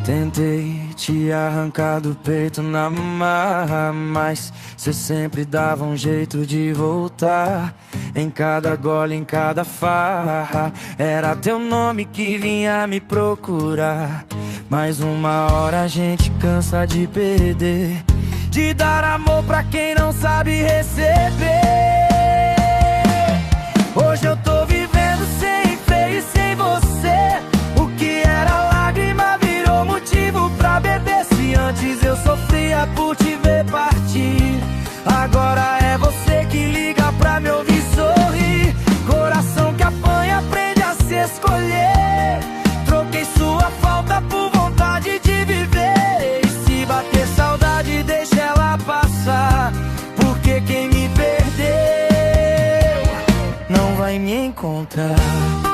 Tentei te arrancar do peito na marra, mas cê sempre dava um jeito de voltar. Em cada gole, em cada farra, era teu nome que vinha me procurar. Mas uma hora a gente cansa de perder, de dar amor pra quem não sabe receber. Hoje eu tô vivendo sem freio e sem você. O que era lágrima virou motivo pra beber. Se antes eu sofria por te ver partir, agora é você que liga pra me ouvir sorrir. Coração que apanha aprende a se escolher. Troquei sua falta por vontade de viver. E se bater saudade deixa ela passar, porque quem me perdeu não vai me encontrar.